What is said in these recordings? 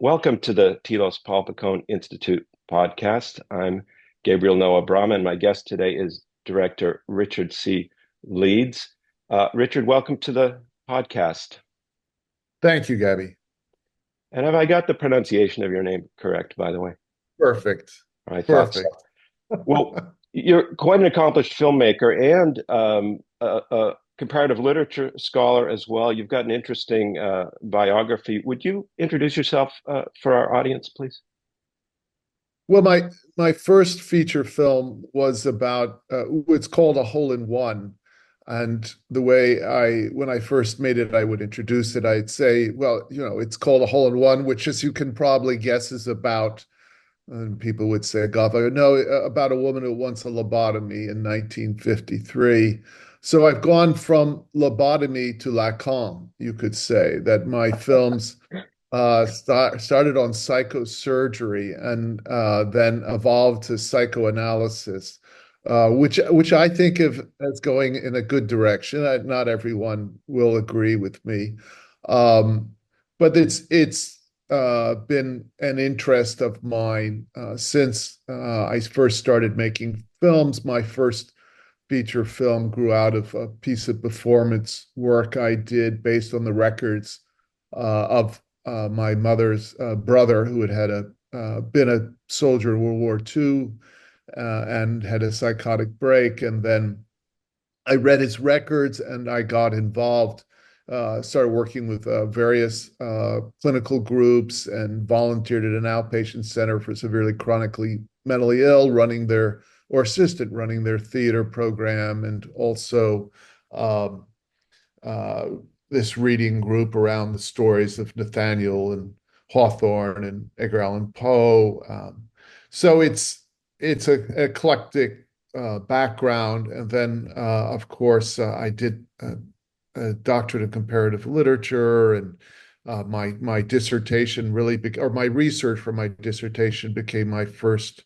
Welcome to the Telos-Paul Institute podcast. I'm Gabriel Noah Brahm, and my guest today is director Richard C. Leeds. Richard, welcome to the podcast. Thank you, Gabby. And have I got the pronunciation of your name correct, by the way? Perfect. I thought so. Perfect. Well, you're quite an accomplished filmmaker and a comparative literature scholar as well. You've got an interesting biography. Would you introduce yourself for our audience, please? Well, my first feature film was about it's called A Hole in One. And the way when I first made it, I would introduce it. I'd say, well, it's called A Hole in One, which, as you can probably guess, is about, and people would say, God, no, about a woman who wants a lobotomy in 1953. So I've gone from lobotomy to Lacan, you could say, that my films started on psychosurgery and then evolved to psychoanalysis, which I think of as going in a good direction. Not everyone will agree with me, um, but it's been an interest of mine since I first started making films. My first feature film grew out of a piece of performance work I did based on the records of my mother's brother, who had been a soldier in World War II and had a psychotic break. And then I read his records and I got involved, started working with various clinical groups and volunteered at an outpatient center for severely chronically mentally ill, assistant running their theater program, and also um, uh, this reading group around the stories of Nathaniel and Hawthorne and Edgar Allan Poe. So it's an eclectic background. And then, of course, I did a doctorate in comparative literature, and my dissertation or my research for my dissertation became my first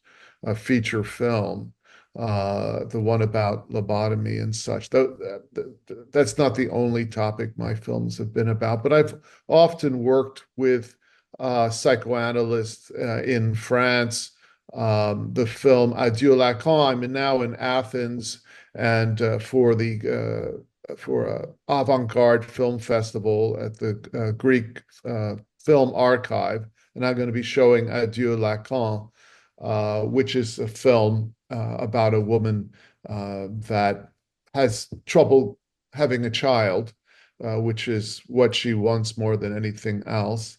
feature film, the one about lobotomy and such. That's not the only topic my films have been about, but I've often worked with psychoanalysts in France. The film Adieu Lacan, I'm now in Athens, and for a avant-garde film festival at the Greek Film Archive, and I'm going to be showing Adieu Lacan, which is a film about a woman that has trouble having a child, which is what she wants more than anything else,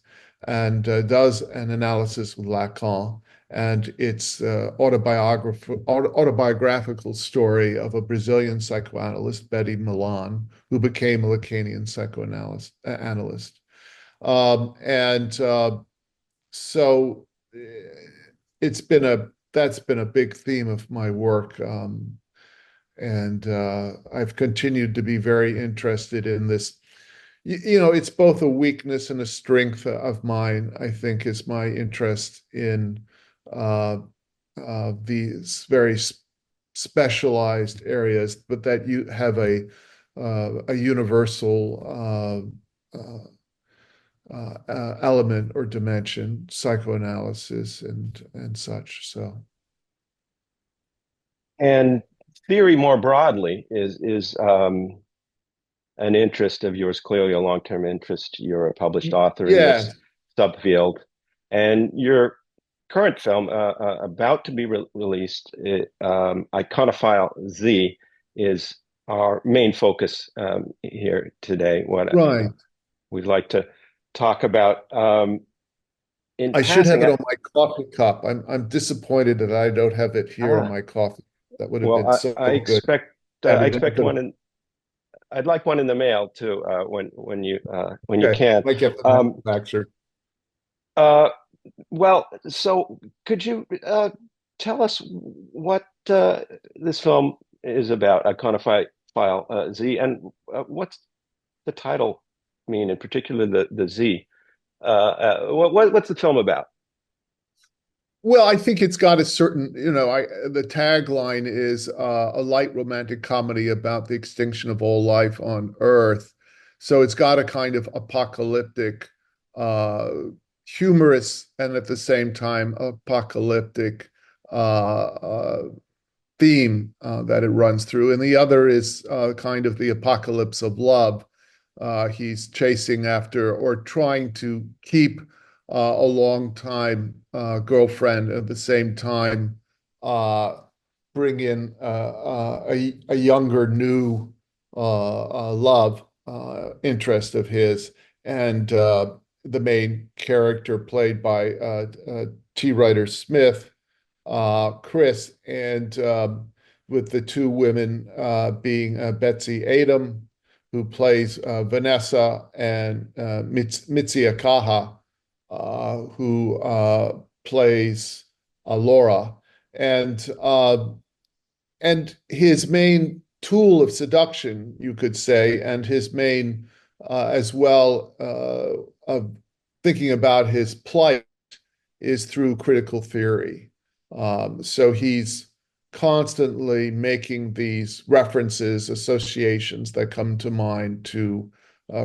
and does an analysis with Lacan. And it's autobiographical story of a Brazilian psychoanalyst, Betty Milan, who became a Lacanian psychoanalyst analyst. And so that's been a big theme of my work. And I've continued to be very interested in this. It's both a weakness and a strength of mine, I think, is my interest in uh, these very specialized areas, but that you have a universal element or dimension, psychoanalysis and such. So, And theory more broadly is an interest of yours, clearly a long-term interest. You're a published author in yeah. this subfield, and your current film, about to be released, Ikonophile Z, is our main focus here today. What Right. we'd like to talk about in I should have passing. it on my coffee cup. I'm disappointed that I don't have it here on Ah, my coffee. That would have well, been so I good. expect I Abby, expect one in. I'd like one in the mail too when you okay, can. might get the Um, manufacturer. uh, well, so could you tell us what this film is about, Iconophile Z, and what's the title mean, in particular the Z? What's the film about? Well, I think it's got a certain, the tagline is a light romantic comedy about the extinction of all life on Earth. So it's got a kind of apocalyptic uh, humorous and at the same time apocalyptic theme that it runs through. And the other is kind of the apocalypse of love. He's chasing after or trying to keep a long time girlfriend at the same time bring in a younger, new love interest of his. And the main character played by T. Ryder Smith, Chris, and with the two women being Betsy Adam, who plays Vanessa, and Mitzi Akaha, who plays Laura. And his main tool of seduction, you could say, and his main, as well, of thinking about his plight is through critical theory. So he's constantly making these references, associations that come to mind to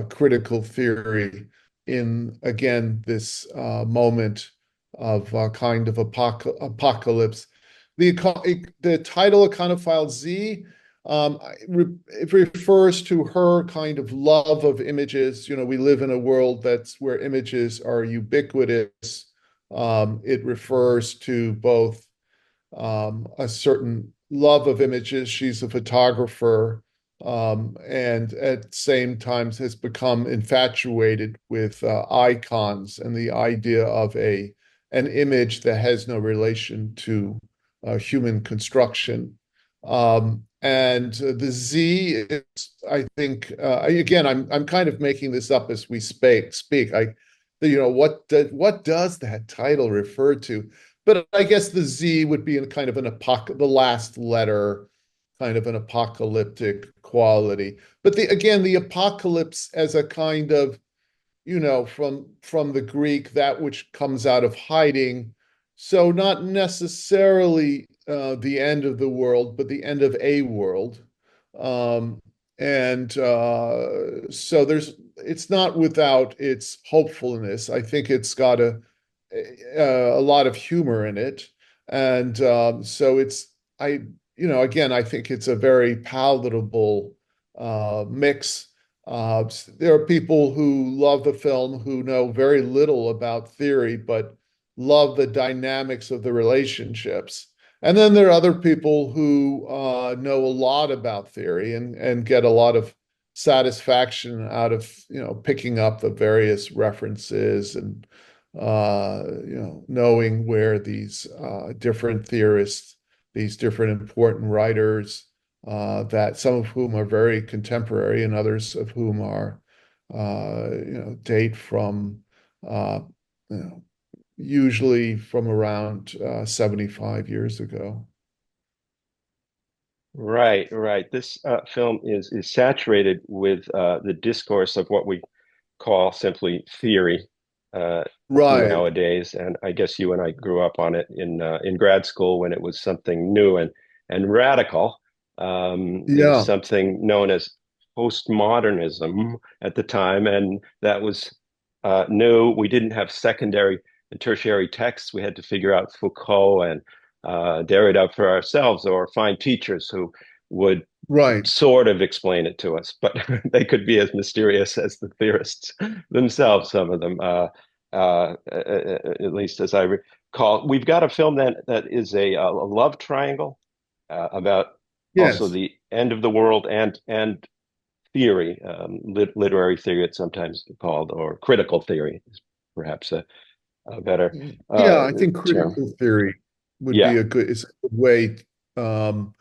critical theory in, again, this moment of kind of apocalypse. The title Ikonophile Z, it refers to her kind of love of images. You know, we live in a world that's where images are ubiquitous. It refers to both a certain love of images. She's a photographer, and at the same time has become infatuated with icons and the idea of an image that has no relation to human construction. And the Z is, I think, again, I'm kind of making this up as we speak. What does that title refer to? But I guess the Z would be in kind of the last letter, kind of an apocalyptic quality. But again, the apocalypse as a kind of, from the Greek, that which comes out of hiding. So not necessarily the end of the world, but the end of a world. Um, and so it's not without its hopefulness. I think it's got a lot of humor in it. And so again, I think it's a very palatable mix. There are people who love the film who know very little about theory, but love the dynamics of the relationships. And then there are other people who know a lot about theory and get a lot of satisfaction out of, picking up the various references and knowing where these different theorists, these different important writers, that some of whom are very contemporary and others of whom are, date from, uh, you know, usually from around 75 years ago. Right, right. This film is saturated with the discourse of what we call simply theory uh, Right. nowadays, and I guess you and I grew up on it in grad school when it was something new and radical. It was Yeah. something known as postmodernism at the time, and that was new. We didn't have secondary and tertiary texts. We had to figure out Foucault and Derrida for ourselves, or find teachers who would Right. sort of explain it to us, but they could be as mysterious as the theorists themselves, some of them, at least as I recall. We've got a film that is a love triangle about also Yes. the end of the world and theory, literary theory, it's sometimes called, or critical theory is perhaps a better Yeah, I think term. critical theory would be Yeah. it's a good way um,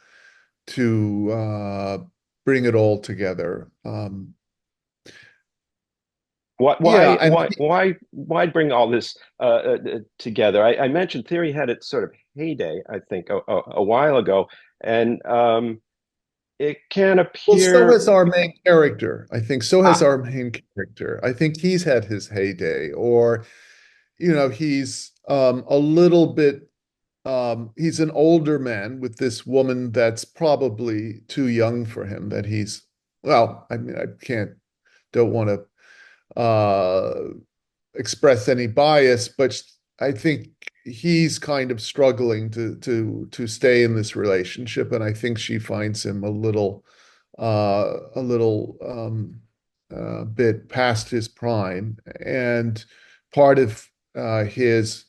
to bring it all together. Why, Yeah, why, and why, why, why bring all this together? I mentioned theory had its sort of heyday, I think, a while ago, and it can well, so appear. has our main character. I think so has Ah, our main character. I think he's had his heyday, or he's a little bit. He's an older man with this woman that's probably too young for him. That he's well. I mean, don't want to express any bias, but I think he's kind of struggling to stay in this relationship, and I think she finds him a little bit past his prime, and part of his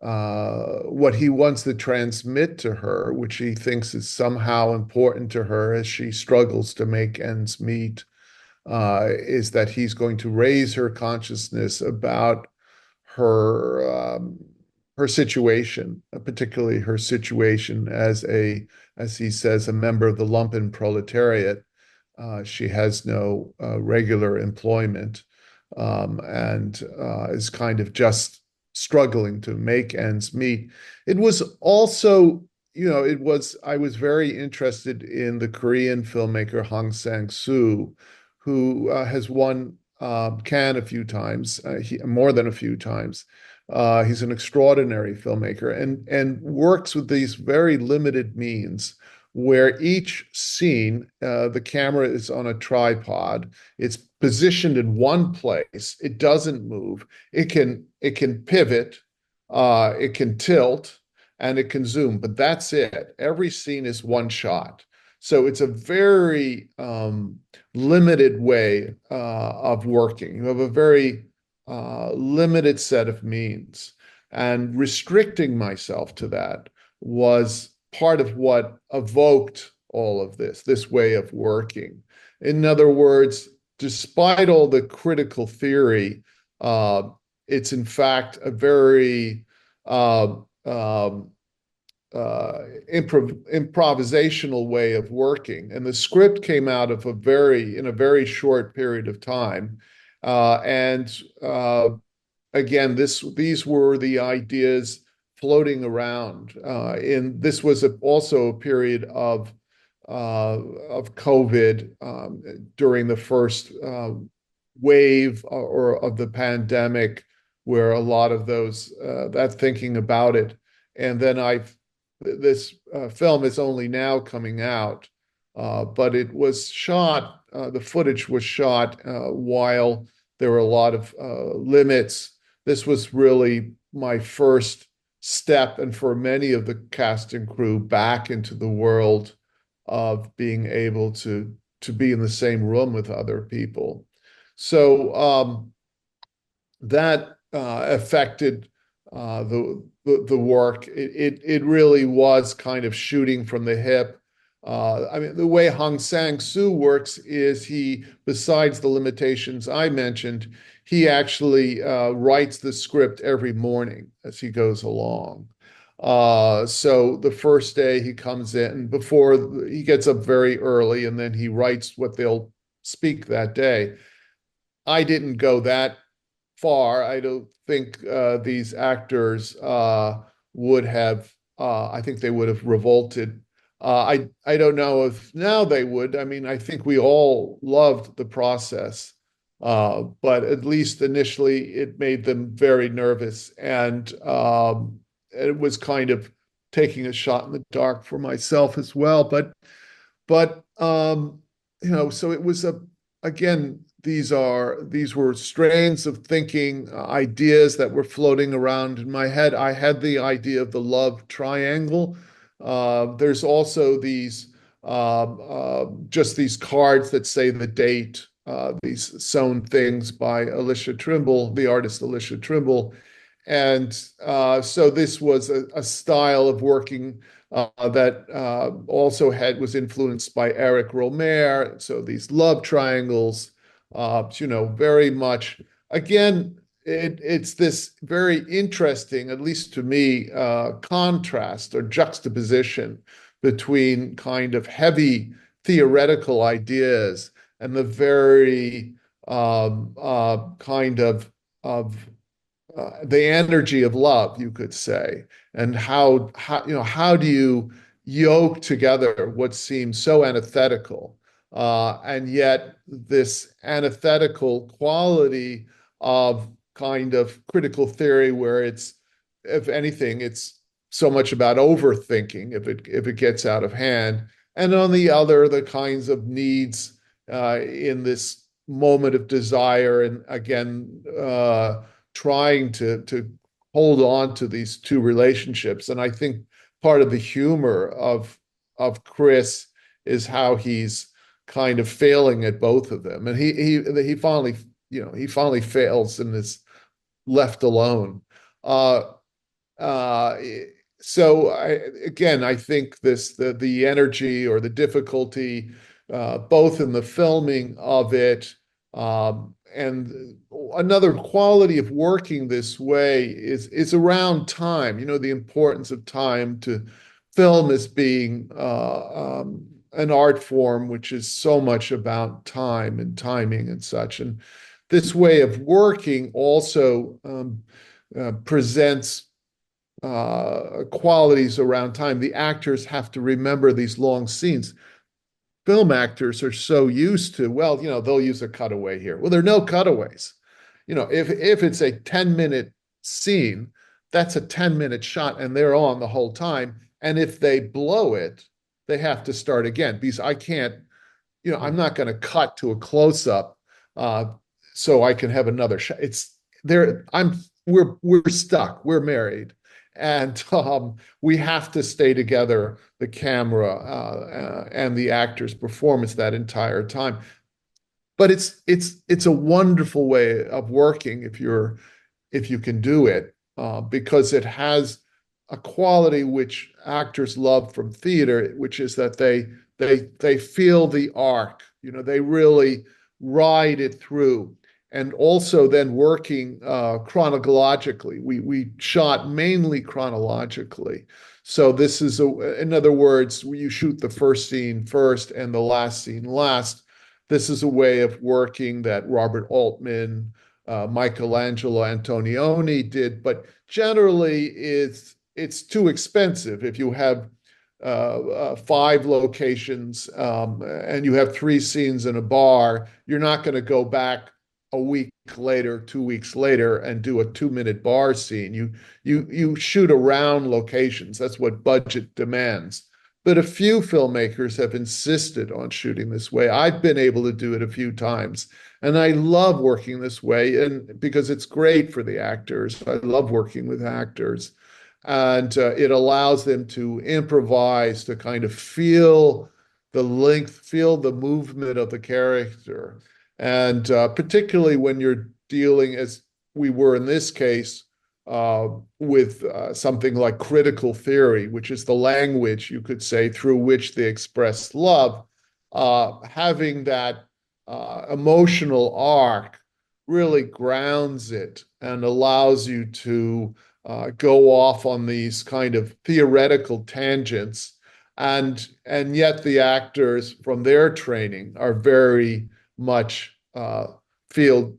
what he wants to transmit to her, which he thinks is somehow important to her as she struggles to make ends meet, is that he's going to raise her consciousness about her her situation, particularly her situation as as he says, a member of the lumpen proletariat. She has no regular employment, and is kind of just struggling to make ends meet. It was also, I was very interested in the Korean filmmaker Hong Sang-soo, who has won Cannes a few times, more than a few times. He's an extraordinary filmmaker and works with these very limited means where each scene, the camera is on a tripod. It's positioned in one place. It doesn't move. It can pivot, it can tilt, and it can zoom, but that's it. Every scene is one shot. So it's a very limited way of working. You have a very limited set of means. And restricting myself to that was part of what evoked all of this way of working. In other words, despite all the critical theory, uh, it's in fact a very uh, um, improvisational way of working. And the script came out of in a very short period of time. And again, these were the ideas floating around. This was also a period of COVID, during the first wave or of the pandemic, where a lot of that thinking about it. And then this film is only now coming out, but it was shot. The footage was shot while there were a lot of limits. This was really my first step, and for many of the cast and crew, back into the world of being able to be in the same room with other people. So that affected the work. It really was kind of shooting from the hip. I mean, the way Hong Sang-soo works is besides the limitations I mentioned, he actually writes the script every morning as he goes along. So the first day he comes in, before he gets up very early, and then he writes what they'll speak that day. I didn't go that far. I don't think these actors would have. I think they would have revolted. I don't know if now they would. I mean, I think we all loved the process, but at least initially it made them very nervous, and it was kind of taking a shot in the dark for myself as well. But so it was again, these were strains of thinking, ideas that were floating around in my head. I had the idea of the love triangle. There's also just these cards that say the date, these sewn things by Alicia Trimble, the artist Alicia Trimble. And so this was a style of working that also was influenced by Eric Rohmer. So these love triangles, very much, again, it's this very interesting, at least to me, contrast or juxtaposition between kind of heavy theoretical ideas and the very kind of the energy of love, you could say, and how do you yoke together what seems so antithetical, and yet this antithetical quality of kind of critical theory, where it's, if anything, it's so much about overthinking if it gets out of hand, and on the other, the kinds of needs in this moment of desire, and again, trying to hold on to these two relationships. And I think part of the humor of Chris is how he's kind of failing at both of them. And he finally, he finally fails and is left alone. Uh, uh, so I think the energy or the difficulty, both in the filming of it, and another quality of working this way is around time. The importance of time to film as being an art form, which is so much about time and timing and such. And this way of working also presents qualities around time. The actors have to remember these long scenes. Film actors are so used to, well, they'll use a cutaway here. Well, there are no cutaways. If it's a 10-minute scene, that's a 10-minute shot and they're on the whole time. And if they blow it, they have to start again because I can't, I'm not going to cut to a close-up so I can have another shot. It's there. We're stuck. We're married, and we have to stay together. The camera and the actor's performance that entire time. But it's a wonderful way of working if you can do it because it has a quality which actors love from theater, which is that they feel the arc. They really ride it through. And also then working chronologically. We shot mainly chronologically. So this is, in other words, you shoot the first scene first and the last scene last. This is a way of working that Robert Altman, Michelangelo Antonioni did, but generally it's too expensive. If you have 5 locations and you have 3 scenes in a bar, you're not going to go back a week later, 2 weeks later, and do a 2-minute bar scene. You shoot around locations. That's what budget demands. But a few filmmakers have insisted on shooting this way. I've been able to do it a few times, and I love working this way, and because it's great for the actors. I love working with actors, and it allows them to improvise, to kind of feel the length, feel the movement of the character. And particularly when you're dealing, as we were in this case, with something like critical theory, which is the language, you could say, through which they express love, having that emotional arc really grounds it and allows you to go off on these kind of theoretical tangents. And yet the actors from their training are very much feel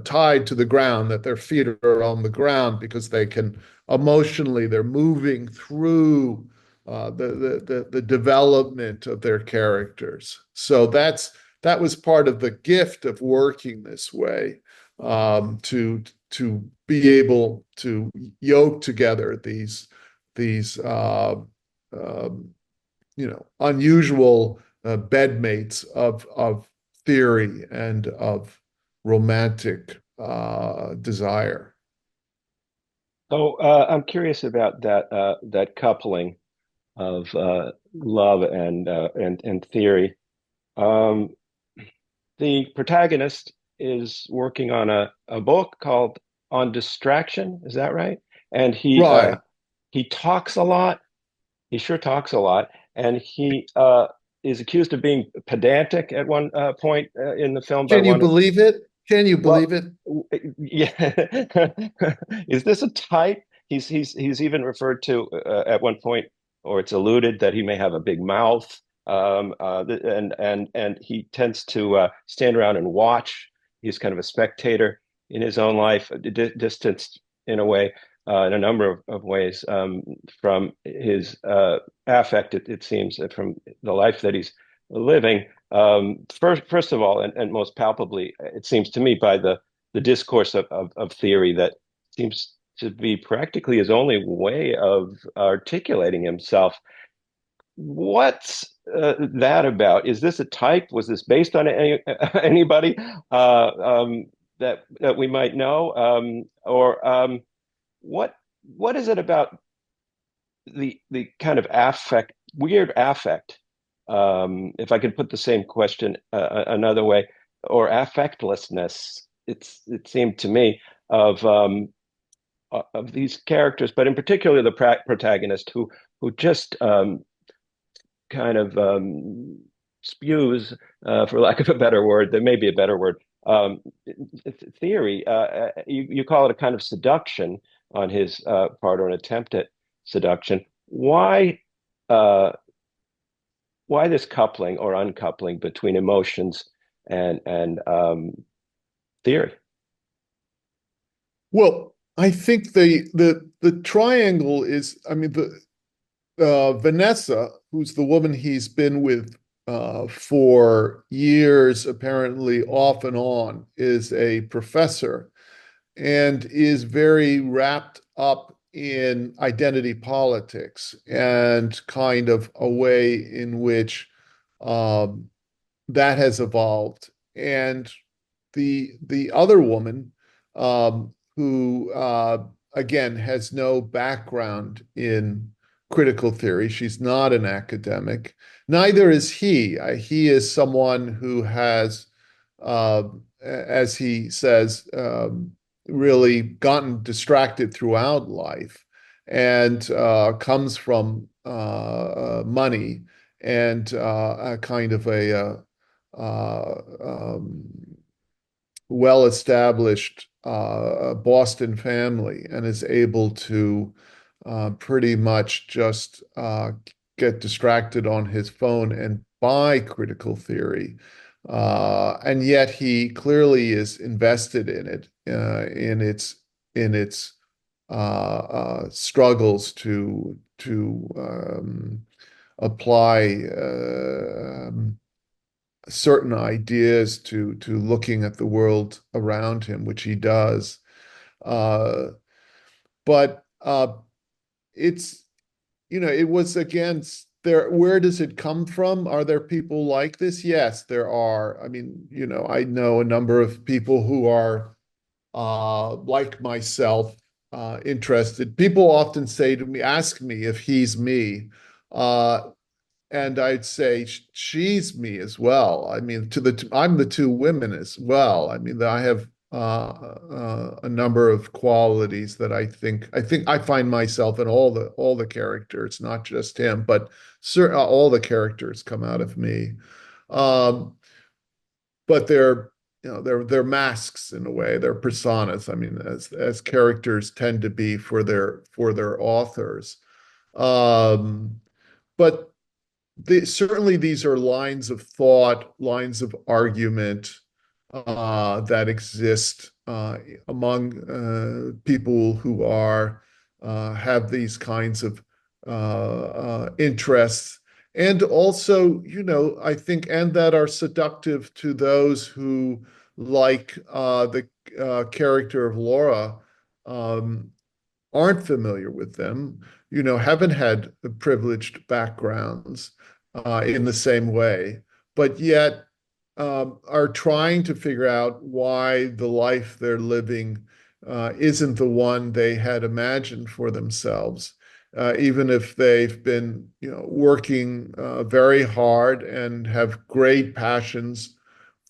tied to the ground, that their feet are on the ground because they can emotionally, they're moving through the development of their characters. So that was part of the gift of working this way, to be able to yoke together these unusual bedmates of theory and of romantic desire. So I'm curious about that coupling of love and theory. Um, the protagonist is working on a book called On Distraction. Is that right? And Right. he talks a lot. He sure talks a lot, and he is accused of being pedantic at one point in the film by Can you one. believe it? Can you Well, believe it? yeah. Is this a type? He's even referred to at one point, or it's alluded that he may have a big mouth, and he tends to stand around and watch. He's kind of a spectator in his own life, distanced in a way, in a number of ways from his affect. It seems from the life that he's living. First of all, and most palpably, it seems to me by the discourse of theory that seems to be practically his only way of articulating himself. What's that about? Is this a type? Was this based on anybody? that we might know, or what what is it about the kind of affect, weird affect, if I could put the same question another way, or affectlessness, it seemed to me of these characters, but in particular the protagonist who just kind of spews, for lack of a better word, there may be a better word, um, theory. You call it a kind of seduction on his part, or an attempt at seduction. Uh, why this coupling or uncoupling between emotions and theory? Well, I think the triangle is, I mean, the Vanessa, who's the woman he's been with for years, apparently off and on, is a professor and is very wrapped up in identity politics and kind of a way in which um, that has evolved. And the other woman, who again has no background in critical theory, she's not an academic. Neither is he. He is someone who has, uh, as he says, really gotten distracted throughout life and comes from money and a kind of a well-established Boston family and is able to pretty much just get distracted on his phone and buy critical theory. And yet he clearly is invested in it, in its struggles to apply certain ideas to looking at the world around him, which he does. Uh, but it's it was against there. Where does it come from? Are there people like this? Yes, there are. I mean, I know a number of people who are like myself, interested. People often say to me, ask me if he's me. Uh, and I'd say she's me as well. I mean, I'm the two women as well. I mean, I have a number of qualities that I think I find myself in all the characters, not just him, but all the characters come out of me. Um, but they're masks in a way. They're personas. I mean, as characters tend to be for their authors. Um, but certainly these are lines of thought, lines of argument that exist among people who have these kinds of interests, and also, I think, and that are seductive to those who like the character of Laura. Um, aren't familiar with them, haven't had privileged backgrounds in the same way, but yet are trying to figure out why the life they're living isn't the one they had imagined for themselves, even if they've been, working very hard and have great passions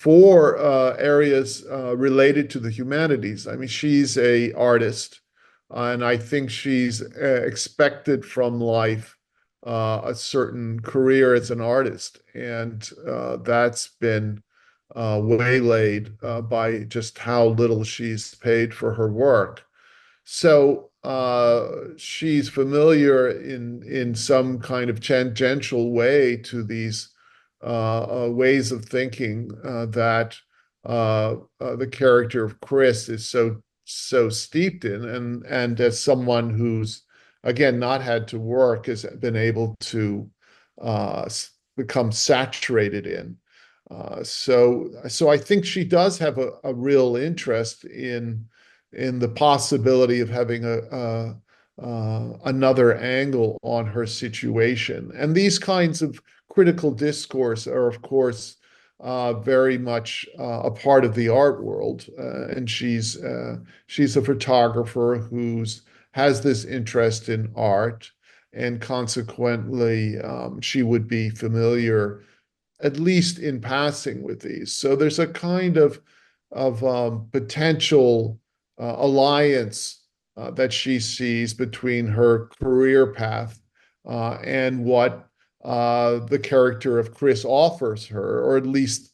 for areas related to the humanities. I mean, she's a artist, and I think she's expected from life a certain career as an artist, and that's been waylaid by just how little she's paid for her work. So she's familiar in some kind of tangential way to these ways of thinking that the character of Chris is so steeped in, and as someone who's again not had to work has been able to uh, become saturated in. So I think she does have a real interest in the possibility of having another angle on her situation. And these kinds of critical discourse are, of course, very much a part of the art world, and she's a photographer who's has this interest in art, and consequently, she would be familiar, at least in passing, with these. So there's a kind of potential alliance that she sees between her career path and what the character of Chris offers her, or at least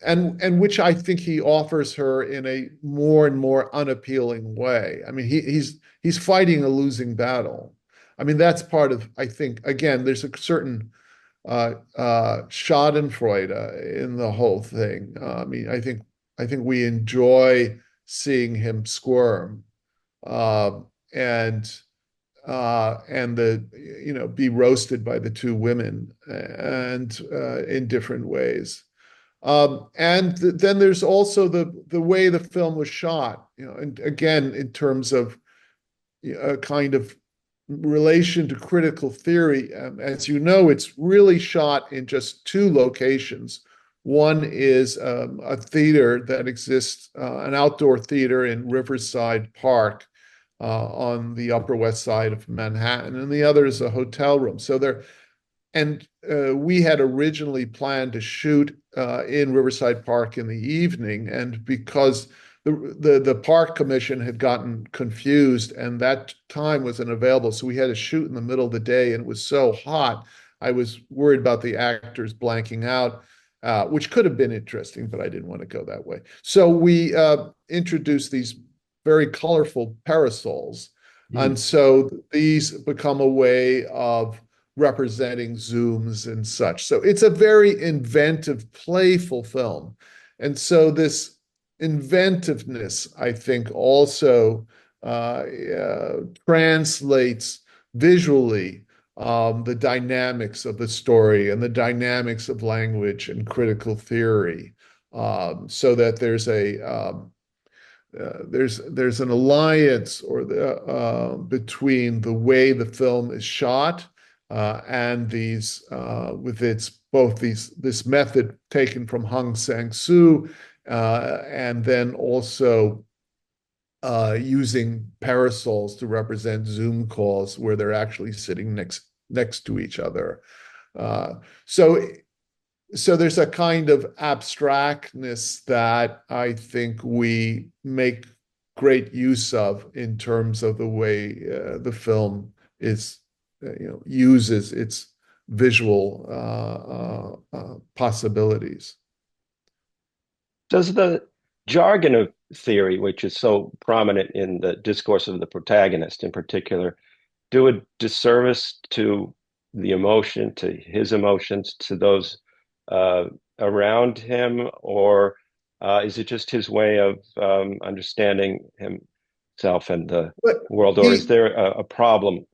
and which I think he offers her in a more and more unappealing way. I mean, he's fighting a losing battle. I mean, that's part of, I think, again, there's a certain Schadenfreude in the whole thing. I mean, I think we enjoy seeing him squirm, uh, and and the be roasted by the two women, and in different ways. And then there's also the way the film was shot, and again, in terms of a kind of relation to critical theory. As you know, it's really shot in just two locations. One is a theater that exists, an outdoor theater in Riverside Park on the Upper West Side of Manhattan, and the other is a hotel room. So there, and we had originally planned to shoot in Riverside Park in the evening, and because the park commission had gotten confused and that time wasn't available, so we had to shoot in the middle of the day, and it was so hot. I was worried about the actors blanking out, which could have been interesting, but I didn't want to go that way. So we introduced these very colorful parasols, and Mm. so these become a way of representing zooms and such. So it's a very inventive, playful film. And so this inventiveness, I think, also translates visually the dynamics of the story and the dynamics of language and critical theory, so that there's an alliance or between the way the film is shot and these with its both these this method taken from Hong Sang-soo, and then also using parasols to represent Zoom calls where they're actually sitting next to each other. Uh, so so there's a kind of abstractness that I think we make great use of in terms of the way the film is, uses its visual possibilities. Does the jargon of theory, which is so prominent in the discourse of the protagonist in particular, do a disservice to the emotion, to his emotions, to those uh, around him, or is it just his way of understanding himself and the But world, or is he, there a problem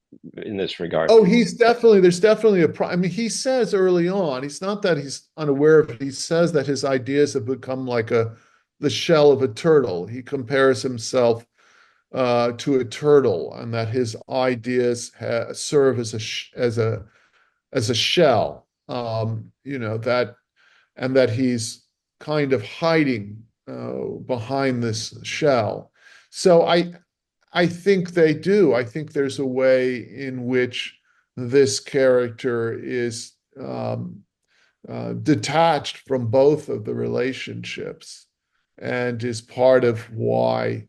in this regard? oh, there's definitely a problem. I mean, he says early on, he's not that he's unaware of it. He says that his ideas have become like the shell of a turtle. He compares himself to a turtle, and that his ideas serve as a shell. That, and that he's kind of hiding behind this shell. So I think they do. I think there's a way in which this character is detached from both of the relationships, and is part of why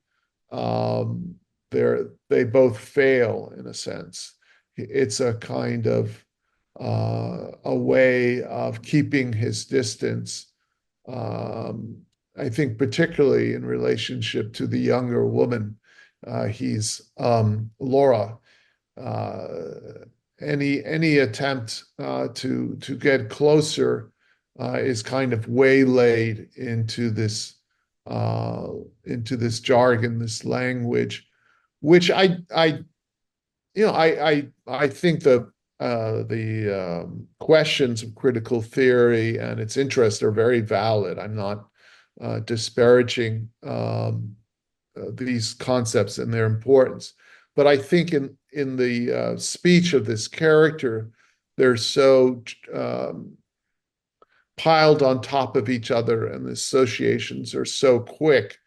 um, they both fail in a sense. It's a kind of a way of keeping his distance. Um, I think particularly in relationship to the younger woman, he's Laura. Uh, any attempt to get closer is kind of waylaid uh, into this jargon, this language, which I think the questions of critical theory and its interest are very valid. I'm not disparaging these concepts and their importance, but I think in the speech of this character, they're so piled on top of each other, and the associations are so quick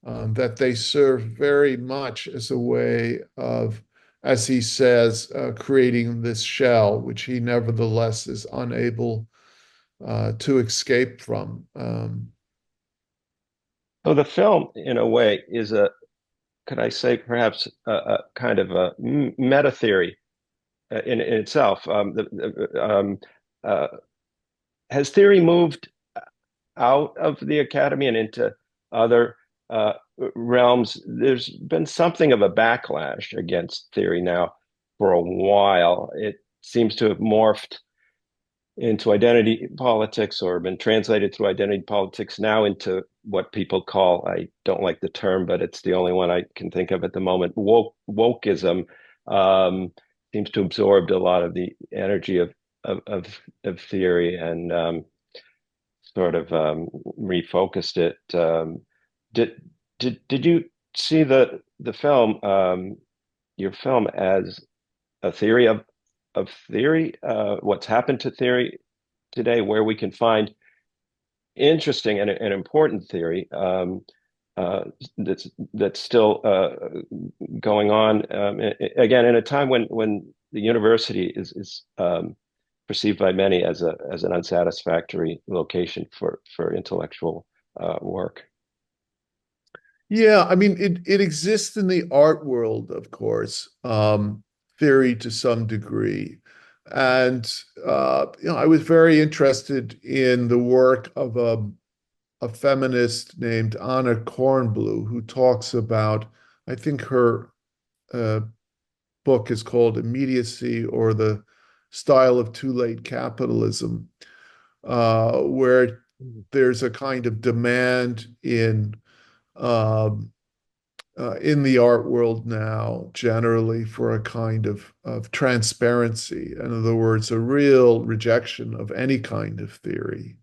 that they serve very much as a way of, as he says, creating this shell, which he nevertheless is unable to escape from. So the film, in a way, is could I say, perhaps a kind of a meta theory in itself. Uh, has theory moved out of the academy and into other realms? There's been something of a backlash against theory now for a while. It seems to have morphed into identity politics or been translated through identity politics now into what people call, I don't like the term, but it's the only one I can think of at the moment, wokeism. Um, Seems to have absorbed a lot of the energy of theory and sort of refocused it. Did did you see the film, your film, as a theory of theory, what's happened to theory today, where we can find interesting and important theory uh, that's still going on, again in a time when the university is perceived by many as an unsatisfactory location for intellectual work. Yeah, I mean, it exists in the art world, of course, theory to some degree. And I was very interested in the work of a feminist named Anna Kornblue, who talks about, I think her uh, book is called Immediacy or the Style of Too Late Capitalism, where there's a kind of demand um, in the art world now, generally, for a kind of transparency. In other words, a real rejection of any kind of theory,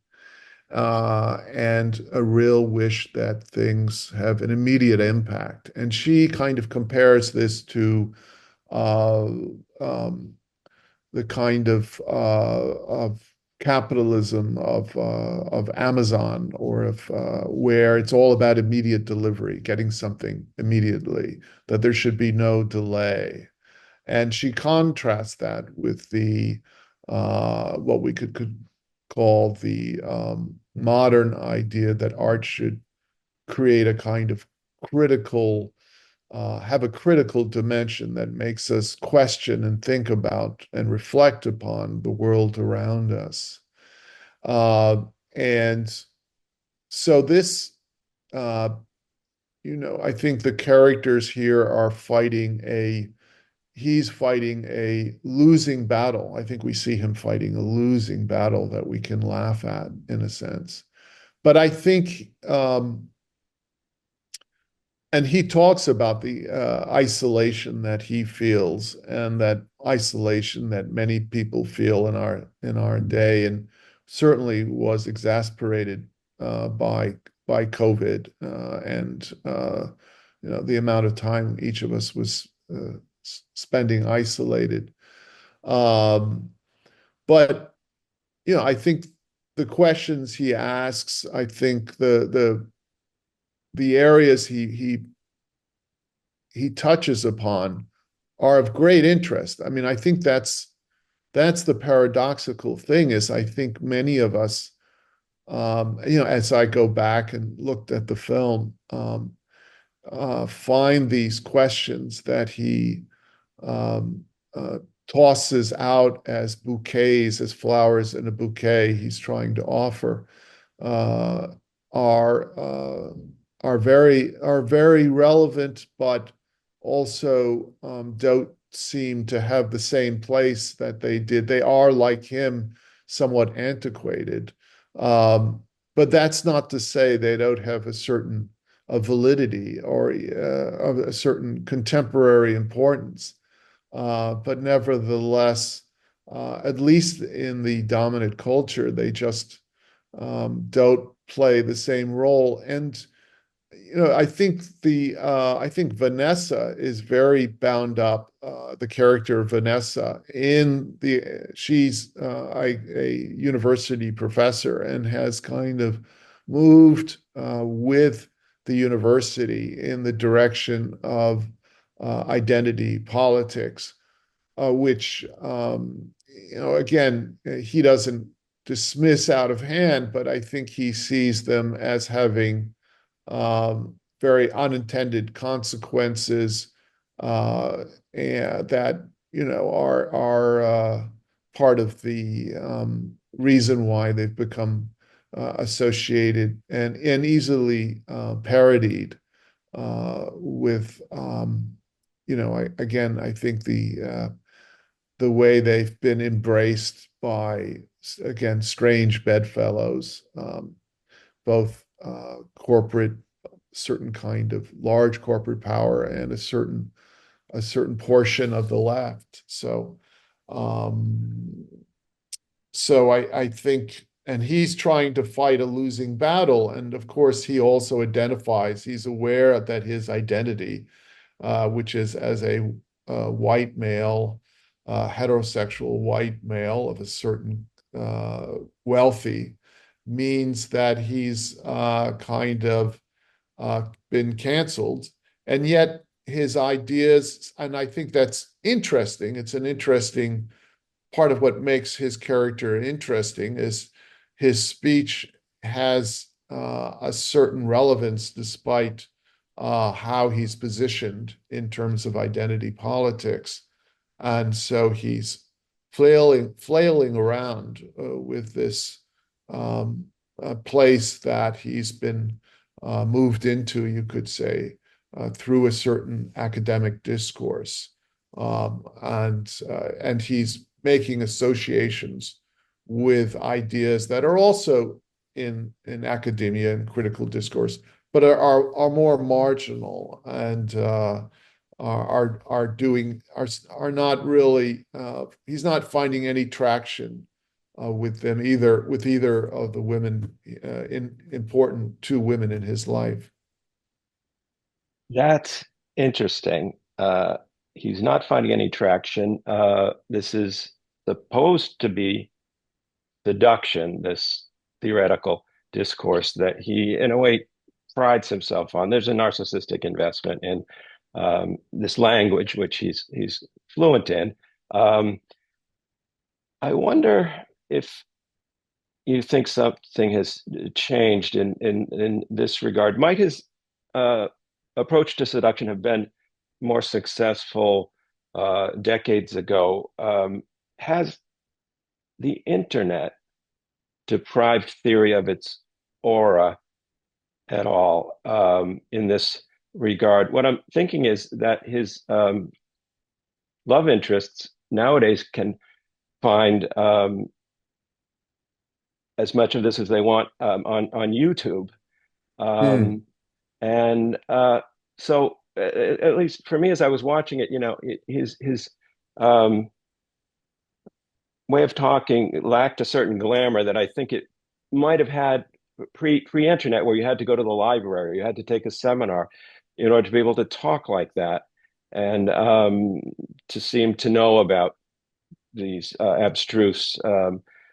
and a real wish that things have an immediate impact. And she kind of compares this to uh, um, the kind of capitalism of Amazon, or of where it's all about immediate delivery, getting something immediately, that there should be no delay. And she contrasts that with the what we could call the modern idea that art should create a kind of critical have a critical dimension that makes us question and think about and reflect upon the world around us. Uh, and so this, uh, I think the characters here are he's fighting a losing battle. I think we see him fighting a losing battle that we can laugh at in a sense. But I think and he talks about the isolation that he feels, and that isolation that many people feel in our day, and certainly was exasperated by COVID, and the amount of time each of us was spending isolated. Um, but I think the questions he asks, I think the areas he touches upon are of great interest. I mean, I think that's the paradoxical thing, is I think many of us, as I go back and looked at the film, find these questions that he um, uh, tosses out as bouquets, as flowers in a bouquet he's trying to offer, uh, are uh, are very relevant, but also don't seem to have the same place that they did. They are, like him, somewhat antiquated, but that's not to say they don't have a validity, or of a certain contemporary importance. But nevertheless, at least in the dominant culture, they just don't play the same role. And I think Vanessa is very bound up, the character of Vanessa in she's a university professor and has kind of moved with the university in the direction of identity politics, which again, he doesn't dismiss out of hand, but I think he sees them as having very unintended consequences, and that are part of the reason why they've become associated and easily parodied with I think the way they've been embraced by, again, strange bedfellows, both corporate, certain kind of large corporate power, and a certain portion of the left. Um, I think, and he's trying to fight a losing battle. And of course, he also identifies, he's aware that his identity, which is as a white male, heterosexual white male of a certain wealthy, means that he's kind of been canceled. And yet his ideas, and I think that's interesting, it's an interesting part of what makes his character interesting, is his speech has a certain relevance despite how he's positioned in terms of identity politics. And so he's flailing around with this place that he's been moved into, you could say, through a certain academic discourse. And he's making associations with ideas that are also in academia and critical discourse, but are more marginal and are doing are not really. He's not finding any traction with them either, with either of the women, in important two women in his life. That's interesting. He's not finding any traction. This is supposed to be seduction, this theoretical discourse that he, in a way, prides himself on. There's a narcissistic investment in this language, which he's fluent in. Um, I wonder if you think something has changed in this regard. Might his uh, approach to seduction have been more successful decades ago? Has the internet deprived theory of its aura at all in this regard? What I'm thinking is that his love interests nowadays can find as much of this as they want on YouTube. Hmm. Um, and so, at least for me, as I was watching it, his um, way of talking lacked a certain glamour that I think it might have had pre-internet, where you had to go to the library, you had to take a seminar in order to be able to talk like that, and to seem to know about these abstruse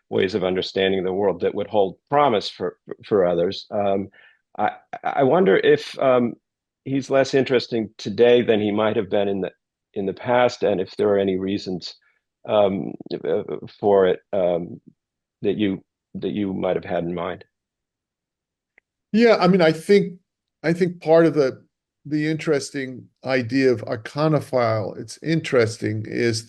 ways of understanding the world that would hold promise for others. I I wonder if he's less interesting today than he might have been in the past, and if there are any reasons um, for it that you might have had in mind. Yeah, I mean, I think part of the interesting idea of iconophile, it's interesting, is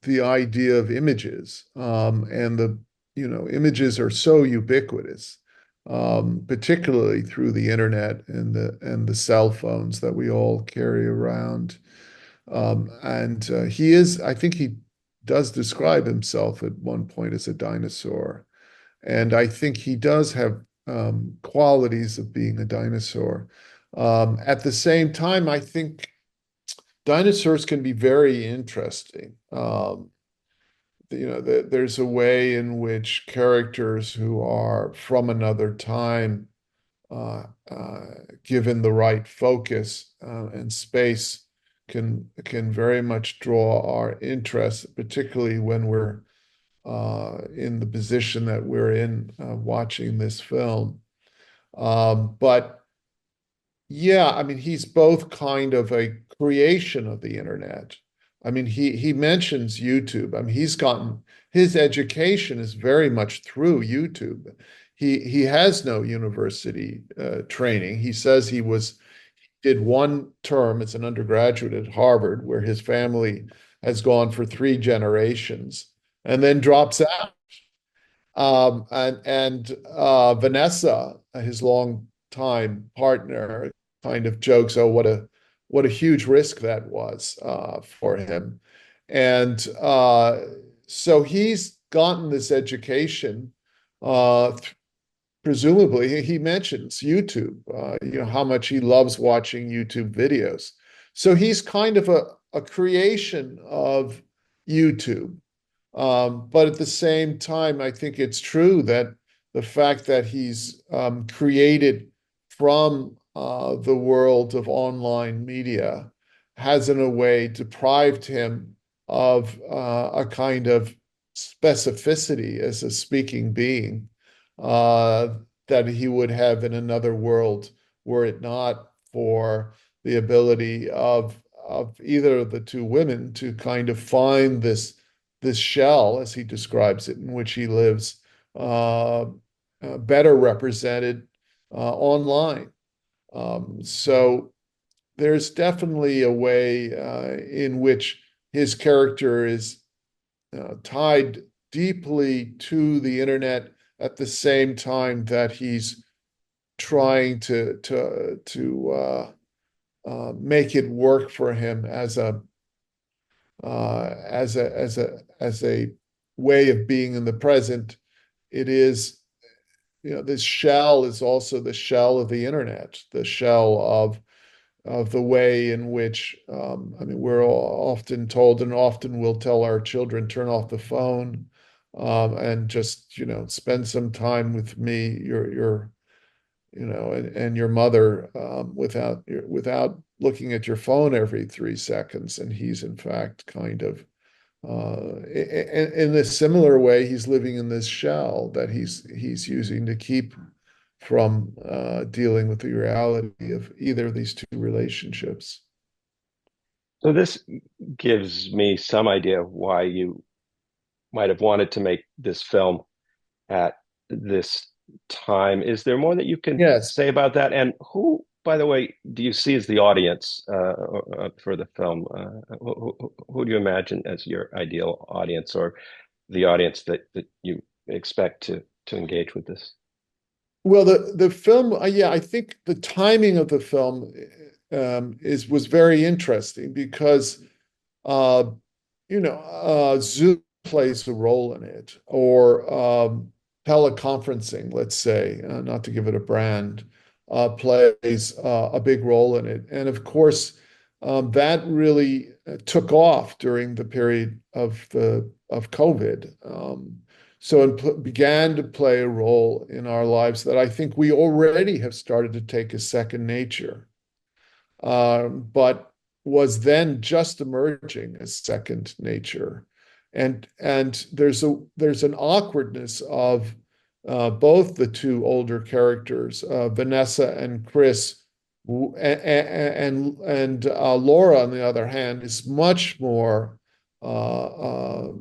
the idea of images. And images are so ubiquitous, particularly through the internet and the cell phones that we all carry around. And I think he does describe himself at one point as a dinosaur. And I think he does have qualities of being a dinosaur. At the same time, I think dinosaurs can be very interesting. There's a way in which characters who are from another time uh, uh, given the right focus and space, can very much draw our interest, particularly when we're in the position that we're in watching this film. But yeah, I mean, he's both kind of a creation of the internet. I mean, he mentions YouTube. I mean, he's gotten his education is very much through YouTube. He has no university training. He says did one term as an undergraduate at Harvard, where his family has gone for three generations, and then drops out. And Vanessa, his longtime partner, kind of jokes, "Oh, what a huge risk that was for him." And so he's gotten this education. Presumably, he mentions YouTube. How much he loves watching YouTube videos. So he's kind of a creation of YouTube. But at the same time, I think it's true that the fact that he's created from the world of online media has, in a way, deprived him of a kind of specificity as a speaking being uh, that he would have in another world were it not for the ability of either of the two women to kind of find this shell, as he describes it, in which he lives, better represented online. So there's definitely a way in which his character is tied deeply to the internet at the same time that he's trying to make it work for him as a way of being in the present. It is, this shell is also the shell of the internet, the shell of the way in which, I mean, we're all often told, and often we'll tell our children, turn off the phone, and just, spend some time with me, and your mother, without looking at your phone every 3 seconds. And he's in fact kind of in a similar way, he's living in this shell that he's using to keep from dealing with the reality of either of these two relationships. So this gives me some idea why you might have wanted to make this film at this time. Is there more that you can Yes. say about that? And who, by the way, do you see as the audience for the film? Who do you imagine as your ideal audience, or the audience that you expect to engage with this? Well, the film, yeah, I think the timing of the film is was very interesting because uh, Zoom plays a role in it, or teleconferencing, let's say, not to give it a brand, plays a big role in it. And of course, that really took off during the period of COVID. So it began to play a role in our lives that I think we already have started to take as second nature, but was then just emerging as second nature. And there's an awkwardness of both the two older characters, Vanessa and Chris, and Laura, on the other hand, is much more uh, uh,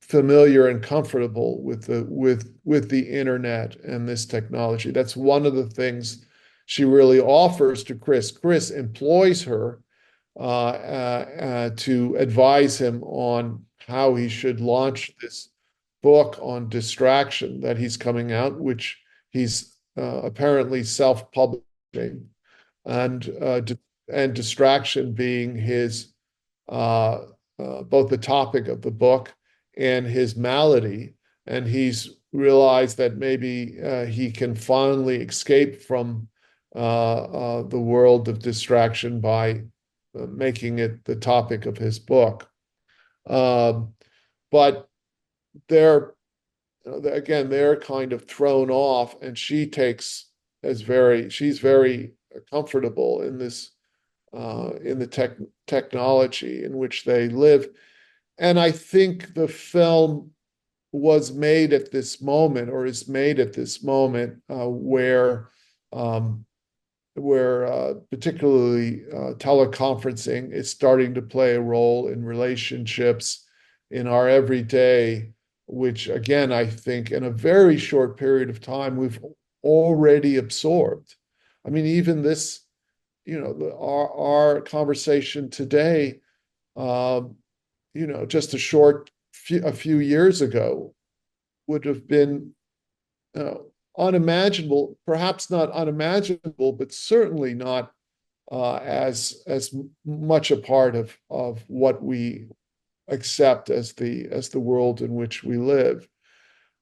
familiar and comfortable with the internet and this technology. That's one of the things she really offers to Chris. Chris employs her to advise him on how he should launch this book on distraction that he's coming out, which he's apparently self-publishing, and distraction being his both the topic of the book and his malady. And he's realized that maybe he can finally escape from the world of distraction by making it the topic of his book. Um, but they're again, they're kind of thrown off, and she takes as very she's very comfortable in this in the technology in which they live. And I think the film was made at this moment, or is made at this moment, um, where particularly teleconferencing is starting to play a role in relationships in our everyday, which again, I think in a very short period of time, we've already absorbed. I mean, even this, our conversation today, um, just a few years ago would have been uh, unimaginable, perhaps not unimaginable, but certainly not as much a part of what we accept as the world in which we live.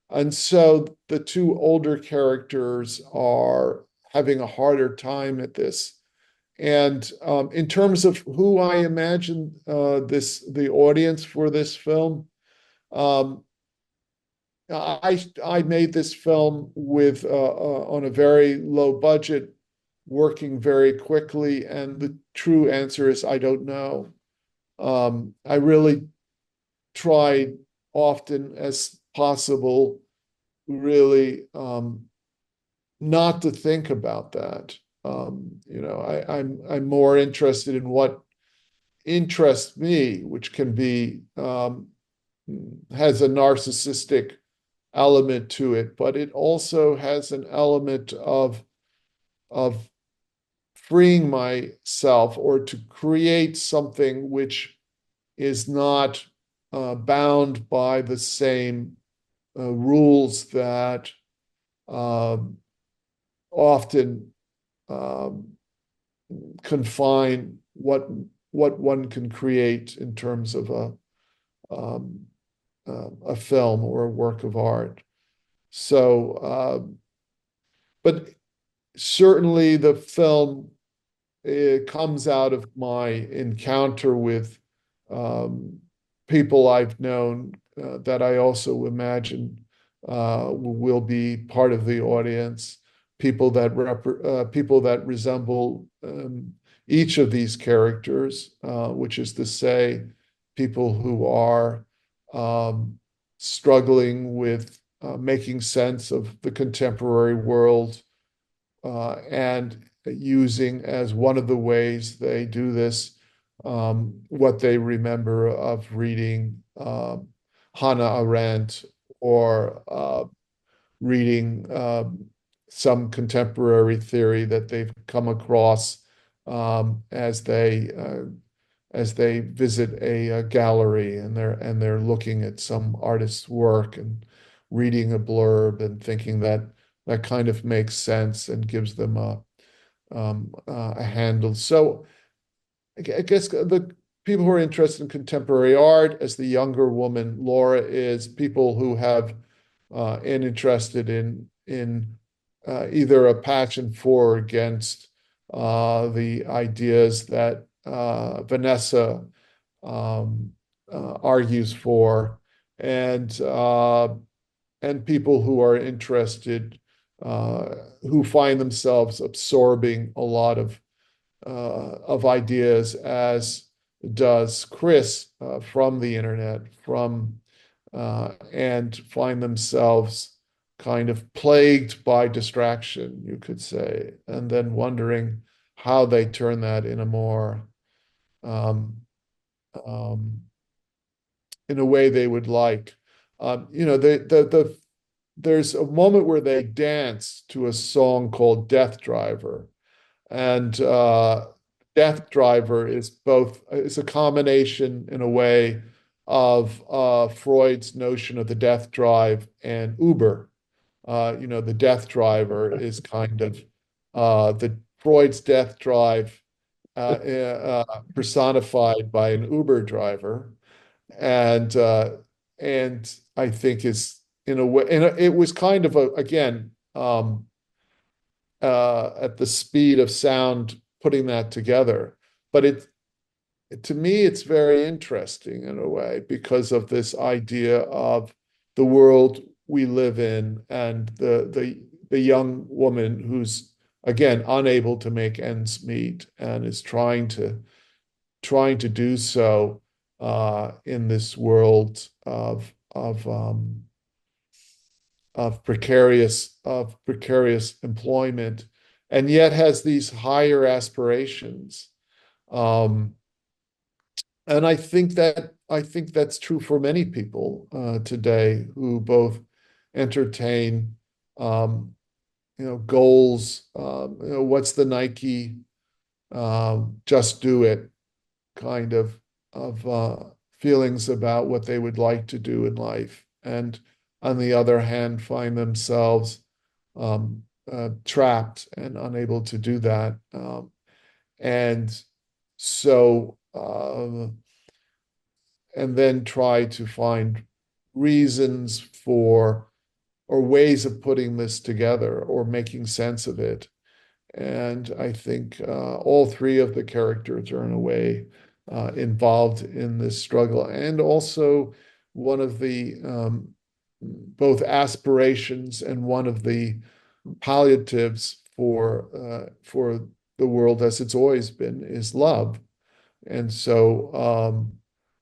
And so the two older characters are having a harder time at this. And in terms of who I imagine the audience for this film, um, I made this film with on a very low budget, working very quickly, and the true answer is I don't know. I really tried often as possible, really not to think about that. I'm more interested in what interests me, which can be has a narcissistic element to it, but it also has an element of freeing myself, or to create something which is not bound by the same rules that um, often um, confine what one can create in terms of um, a film or a work of art. So, but certainly the film, it comes out of my encounter with um, people I've known that I also imagine will be part of the audience. People that resemble each of these characters, which is to say, people who are um, struggling with making sense of the contemporary world, and using as one of the ways they do this what they remember of reading Hannah Arendt, or reading some contemporary theory that they've come across as they visit a gallery, and they're looking at some artist's work and reading a blurb and thinking that that kind of makes sense and gives them a handle. So I guess the people who are interested in contemporary art, as the younger woman Laura is, people who have and interested in either a passion for or against the ideas that Vanessa um, argues for, and people who are interested, who find themselves absorbing a lot of ideas, as does Chris, from the internet, and find themselves kind of plagued by distraction, you could say, and then wondering how they turn that in a more um, um, in a way they would like. There's a moment where they dance to a song called Death Driver. And Death Driver is a combination in a way of Freud's notion of the death drive and Uber. The death driver is kind of the Freud's death drive personified by an Uber driver, and I think is in a way, and it was kind of again at the speed of sound putting that together. But to me, it's very interesting in a way because of this idea of the world we live in, and the young woman who's again, unable to make ends meet and is trying to do so in this world of precarious employment, and yet has these higher aspirations. Um, and I think that's true for many people today who both entertain goals. What's the Nike just do it kind of feelings about what they would like to do in life, and on the other hand, find themselves trapped and unable to do that. And so, and then try to find reasons for or ways of putting this together or making sense of it. And I think all three of the characters are in a way involved in this struggle. And also one of the both aspirations and one of the palliatives for the world as it's always been is love. And so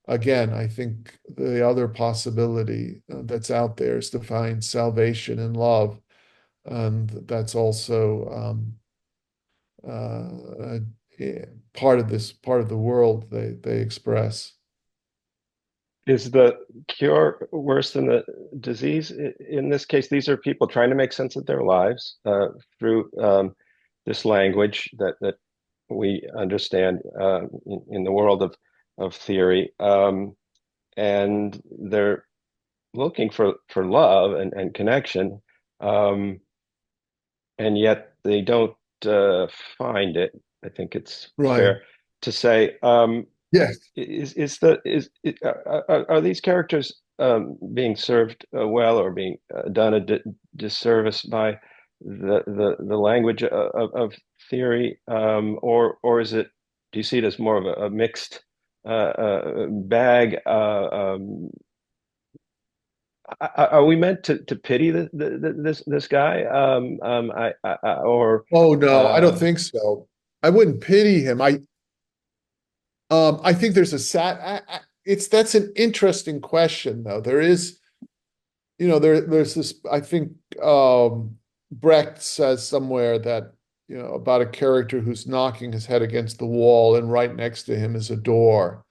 again, I think the other possibility that's out there is to find salvation in love. And that's also uh, yeah, part of the world they express. Is the cure worse than the disease? In this case, these are people trying to make sense of their lives through this language that we understand in the world of theory, and they're looking for love and connection, um, and yet they don't find it. I think it's Right. fair to say. Yes. Are these characters being served well or being done a disservice by the language theory, or is it? Do you see it as more of a mixed bag? Are we meant to pity this guy? Or Oh no, I don't uh, think so. I wouldn't pity him. I think there's a sad. It's that's an interesting question though. There's this. I think Brecht says somewhere that about a character who's knocking his head against the wall, and right next to him is a door.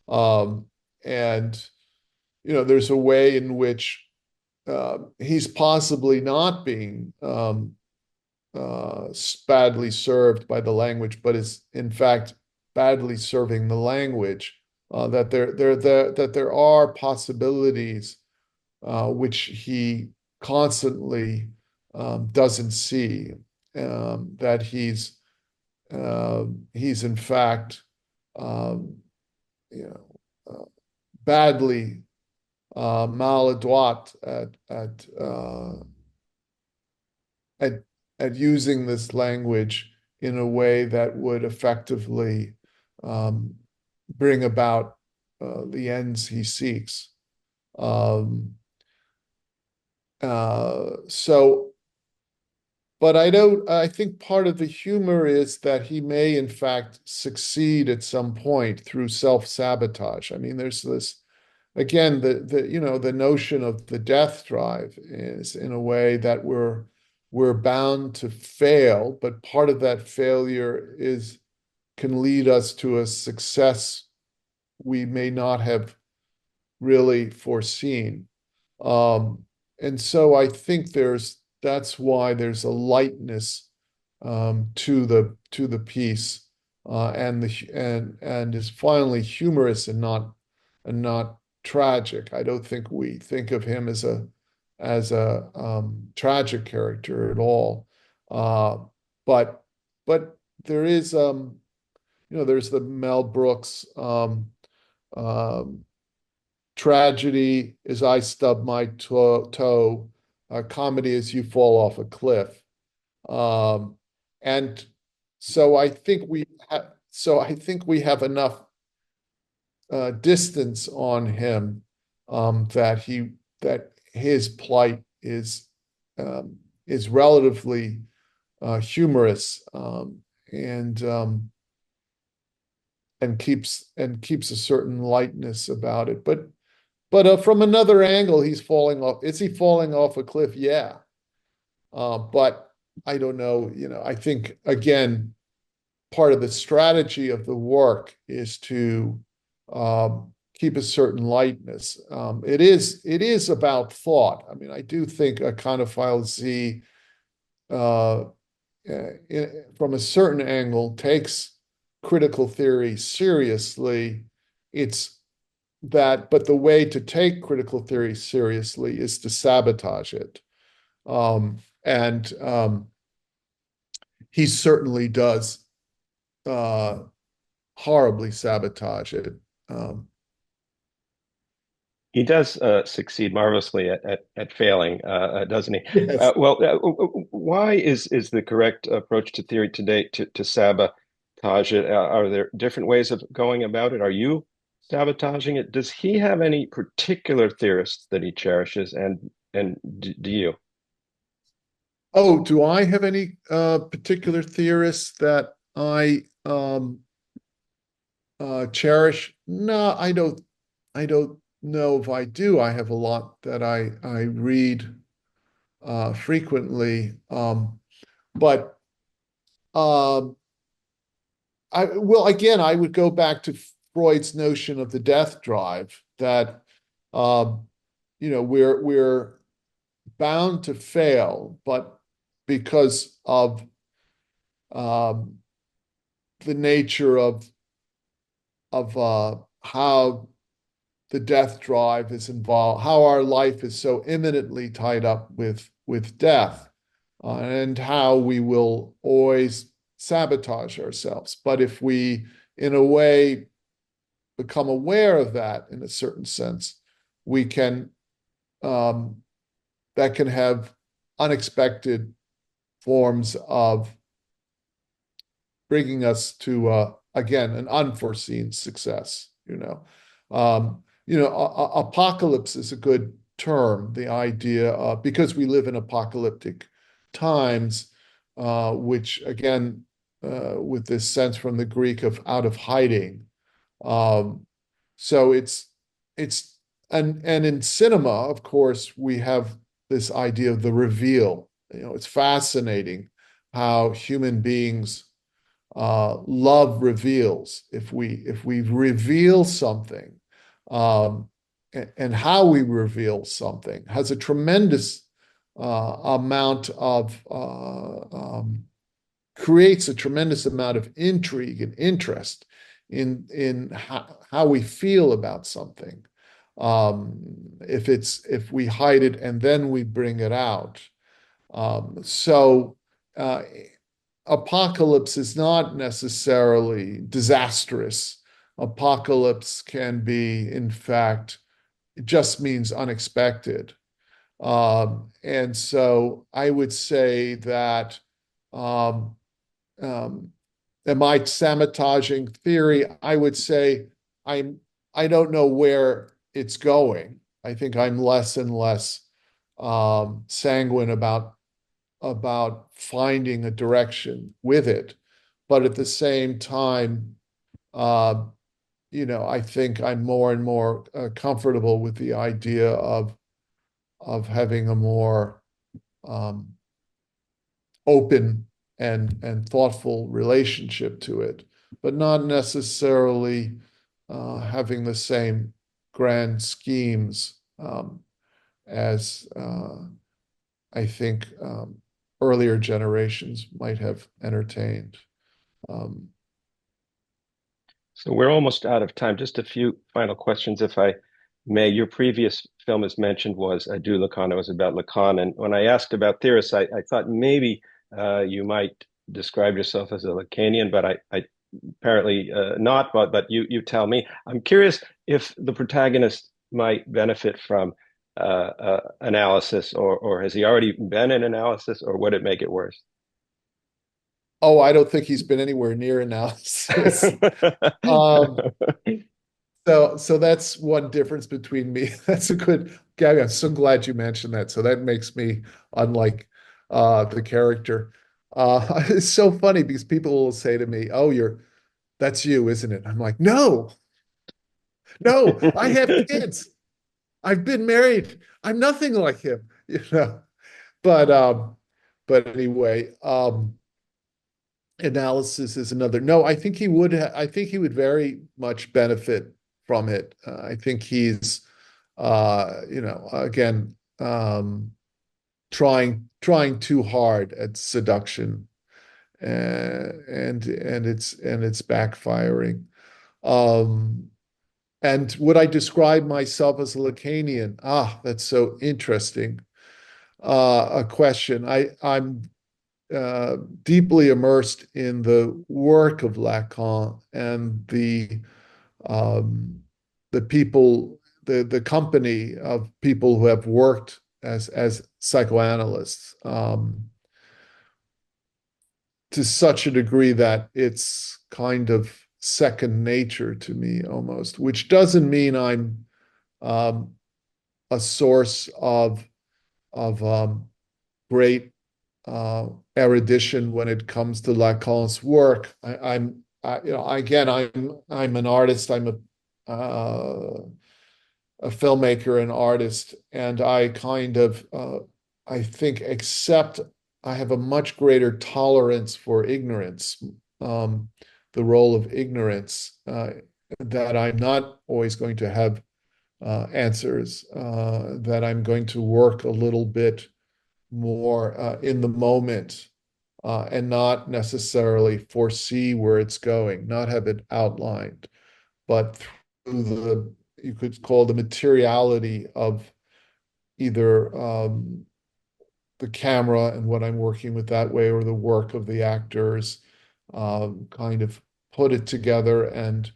Um, and there's a way in which he's possibly not being badly served by the language, but is in fact badly serving the language. That there are possibilities which he constantly doesn't see. That he's in fact um, you badly maladroit at at using this language in a way that would effectively um, bring about the ends he seeks. Um, so, but I think part of the humor is that he may, in fact, succeed at some point through self-sabotage. I mean, there's this, again, the notion of the death drive is in a way that we're bound to fail, but part of that failure can lead us to a success we may not have really foreseen. Um, and so I think that's why there's a lightness to the piece, and is finally humorous and not tragic. I don't think we think of him as a tragic character at all. Uh, but but there is there's the Mel Brooks um, tragedy is I stub my toe, comedy is you fall off a cliff. Um, and so I think we have enough distance on him that his plight is relatively humorous, and keeps a certain lightness about it. But from another angle, he's falling off. Is he falling off a cliff? Yeah. But I don't know. I think again, part of the strategy of the work is to keep a certain lightness. It is about thought. I mean, I do think Ikonophile Z, uh, from a certain angle, takes critical theory seriously. It's but the way to take critical theory seriously is to sabotage it. And he certainly does uh, horribly sabotage it. Um, He does succeed marvelously at failing, doesn't he? yes. Why is the correct approach to theory today to sabotage it? Are there different ways of going about it? Are you sabotaging it? Does he have any particular theorists that he cherishes, and do you? Oh, do I have any particular theorists that I cherish? No, I don't. I don't know if I do. I have a lot that I read frequently, but um, again, I would go back to Freud's notion of the death drive that um, we're bound to fail, but because of um, the nature of how the death drive is involved, how our life is so imminently tied up with death, and how we will always sabotage ourselves. But if we, in a way, become aware of that in a certain sense, we can um, that can have unexpected forms of bringing us to again an unforeseen success. Apocalypse is a good term. The idea, because we live in apocalyptic times, which again, with this sense from the Greek of out of hiding. Um, so it's and in cinema, of course, we have this idea of the reveal. It's fascinating how human beings love reveals. If we reveal something, and how we reveal something has a tremendous amount of creates a tremendous amount of intrigue and interest in how we feel about something. If we hide it and then we bring it out. So uh, apocalypse is not necessarily disastrous. Apocalypse can be, in fact, it just means unexpected. And so I would say that um, um, am I sabotaging theory? I would say I'm. I don't know where it's going. I think I'm less and less sanguine about finding a direction with it. But at the same time, uh, I think I'm more and more comfortable with the idea of having a more um, open and thoughtful relationship to it, but not necessarily having the same grand schemes as I think earlier generations might have entertained. Um, So we're almost out of time. Just a few final questions, if I may. Your previous film, as mentioned, was Adieu Lacan. It was about Lacan. And when I asked about theorists, I thought maybe you might describe yourself as a Lacanian, but I apparently not. But you tell me. I'm curious if the protagonist might benefit from analysis, or has he already been in analysis, or would it make it worse? oh, I don't think he's been anywhere near analysis. Um, so that's one difference between me. That's a good, Gabby. I'm so glad you mentioned that. So that makes me unlike the character. It's so funny because people will say to me, "Oh, that's you, isn't it?" I'm like, "No, no, I have kids. I've been married. I'm nothing like him, you know." But but anyway, analysis is another. No, I think he would. I think he would very much benefit from it. I think he's, again, trying too hard at seduction, and it's backfiring. Um, and would I describe myself as a Lacanian? Ah, that's so interesting. A question. I'm deeply immersed in the work of Lacan and um, the people, the company of people who have worked as psychoanalysts, to such a degree that it's kind of second nature to me almost, which doesn't mean I'm um, a source of great erudition when it comes to Lacan's work. Again, I'm an artist. I'm a filmmaker and artist, and I kind of, I think, accept. I have a much greater tolerance for ignorance, the role of ignorance, that I'm not always going to have answers, that I'm going to work a little bit more in the moment, and not necessarily foresee where it's going, not have it outlined, but through you could call the materiality of either the camera and what I'm working with that way, or the work of the actors, kind of put it together and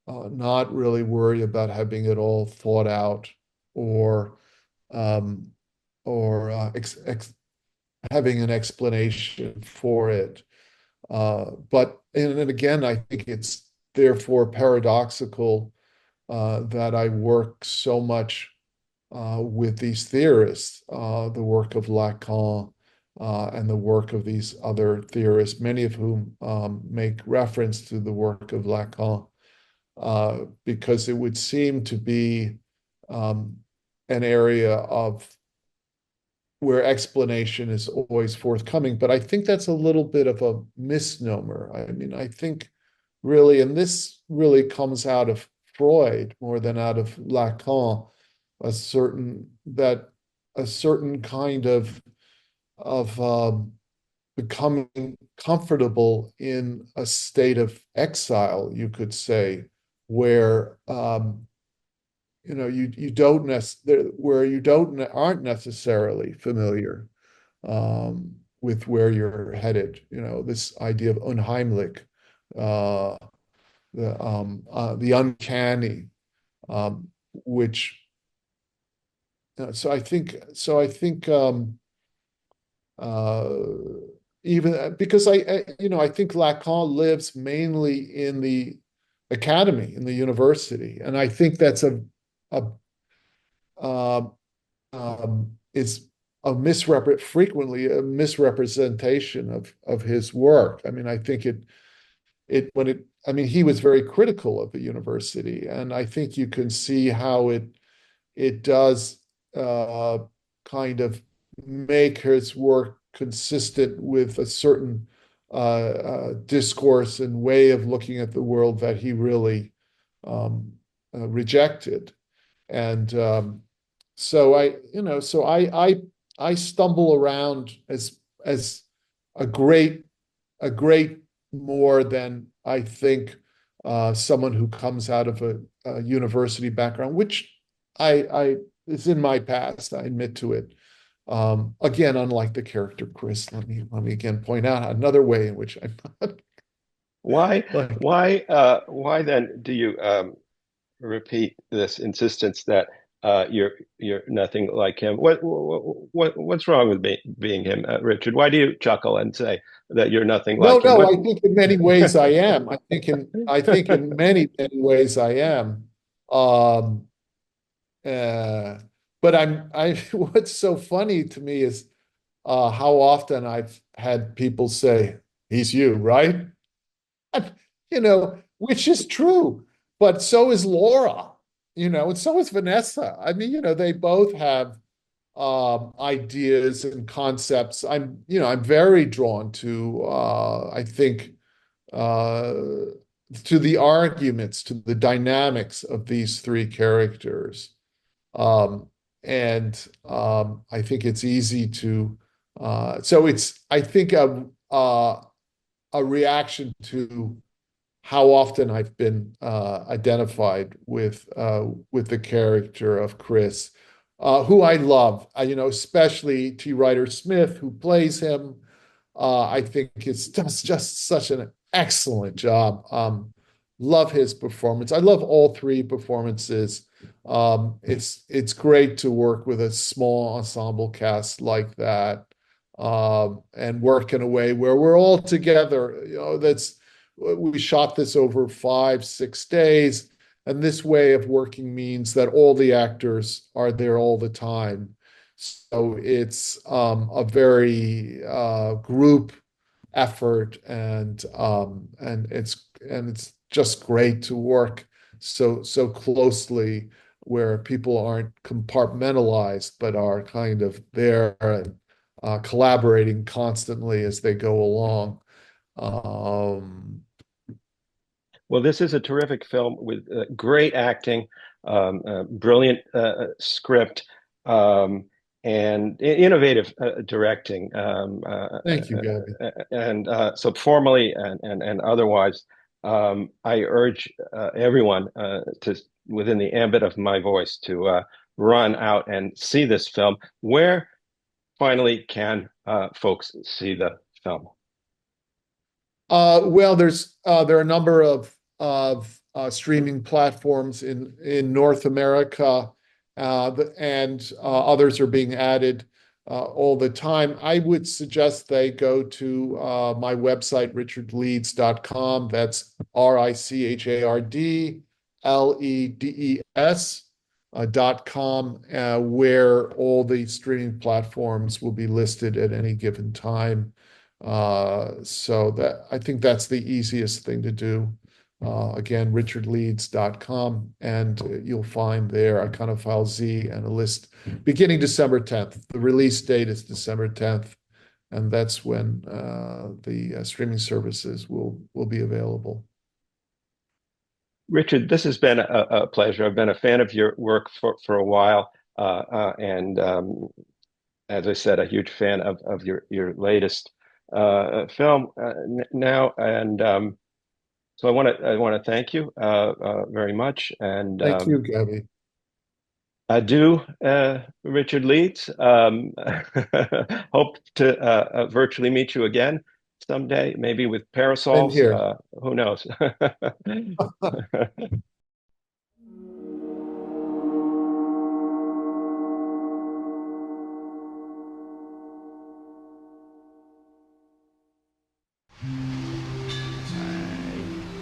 not really worry about having it all thought out, or um, or having an explanation for it. But and again, I think it's therefore paradoxical that I work so much with these theorists, the work of Lacan, and the work of these other theorists, many of whom make reference to the work of Lacan, because it would seem to be um, an area of where explanation is always forthcoming. But I think that's a little bit of a misnomer. I mean, I think really, and this really comes out of Freud more than out of Lacan, a certain that a certain kind of becoming comfortable in a state of exile, you could say, where you don't where you don't aren't necessarily familiar with where you're headed. This idea of unheimlich, uh, the uncanny, um, which so I think uh, even because I think Lacan lives mainly in the academy, in the university, and I think that's a uh, is frequently a misrepresentation of his work. I mean, I think it when it I mean, he was very critical of the university, and I think you can see how it does kind of make his work consistent with a certain discourse and way of looking at the world that he really rejected. And so I stumble around as a great a great more than I think someone who comes out of a university background, which I is in my past. I admit to it. Again, unlike the character Chris, let me again point out another way in which I'm not Why, like. why then do you repeat this insistence that you're nothing like him? What's wrong with being him, Richard? Why do you chuckle and say that you're nothing No, like him? no, I think in many ways I am. I think in many ways I am. Um, uh, but I what's so funny to me is how often I've had people say, "He's you, right?" And, which is true. But so is Laura, and so is Vanessa. I mean, they both have ideas and concepts. I'm very drawn to, I think, uh, to the arguments, to the dynamics of these three characters. Um, and I think it's easy to, so it's, I think, a reaction to how often I've been identified with the character of Chris, who I love. Especially T. Ryder Smith, who plays him. I think does just such an excellent job. Love his performance. I love all three performances. It's great to work with a small ensemble cast like that, and work in a way where we're all together. We shot this over 5, 6 days, and this way of working means that all the actors are there all the time. So it's a very group effort, and it's just great to work so closely where people aren't compartmentalized but are kind of there and collaborating constantly as they go along. Um, Well, this is a terrific film with great acting, brilliant script, and innovative directing. Thank you, Gabby. And so, formally and otherwise, I urge everyone to, within the ambit of my voice, to run out and see this film. Where finally can folks see the film? Well, there are a number of streaming platforms in North America, and others are being added all the time. I would suggest they go to my website, richardleeds.com. That's RICHARDLEDES.com, where all the streaming platforms will be listed at any given time. So that I think that's the easiest thing to do. Again, richardleeds.com, and you'll find there Ikonophile Z and a list beginning December 10th. The release date is December 10th, and that's when the streaming services will be available. Richard, this has been a pleasure. I've been a fan of your work for a while, and as I said, a huge fan of your latest film now. And so I want to thank you very much. And Thank you, Gabby. adieu, Richard Leeds. Hope to virtually meet you again someday, maybe with And parasols. here. Who knows?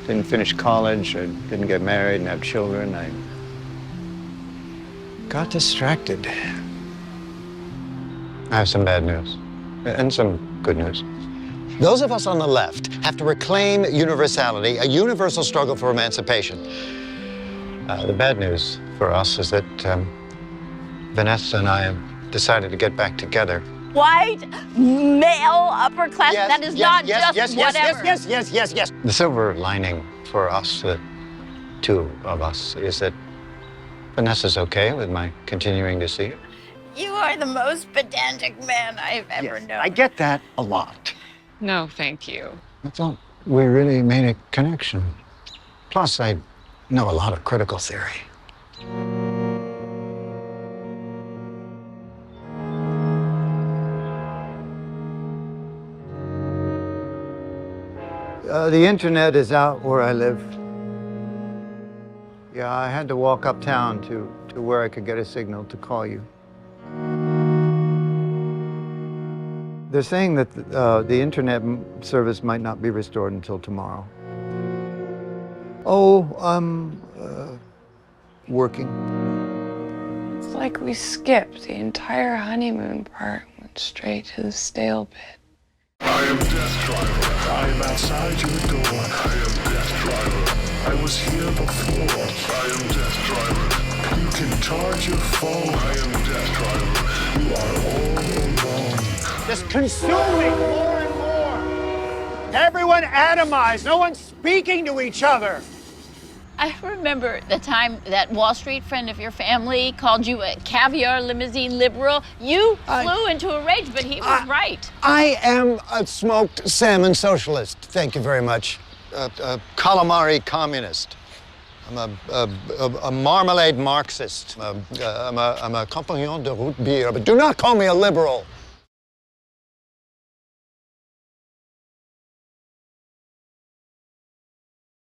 Didn't finish college, I didn't get married and have children. I got distracted. I have some bad news and some good news. Those of us on the left have to reclaim universality, a universal struggle for emancipation. The bad news for us is that Vanessa and I have decided to get back together. White, male, upper class, that is not just whatever. Yes. The silver lining for us, the two of us, is that Vanessa's okay with my continuing to see her. You are the most pedantic man I've ever known. I get that a lot. No, thank you. I thought we really made a connection. Plus, I know a lot of critical theory. The internet is out where I live. Yeah, I had to walk uptown to where I could get a signal to call you. They're saying that the internet service might not be restored until tomorrow. Oh, I'm It's like we skipped the entire honeymoon part, which straight to the stale pit. I am Death Driver. I am outside your door. I am Death Driver. I was here before. I am Death Driver. You can charge your phone. I am Death Driver. You are all alone. Just consuming more and more. Everyone atomized. No one's speaking to each other. I remember the time that Wall Street friend of your family called you a caviar limousine liberal. You flew into a rage, but he was right. I am a smoked salmon socialist. Thank you very much. A calamari communist. I'm a marmalade Marxist. I'm a compagnon de route beer, but do not call me a liberal.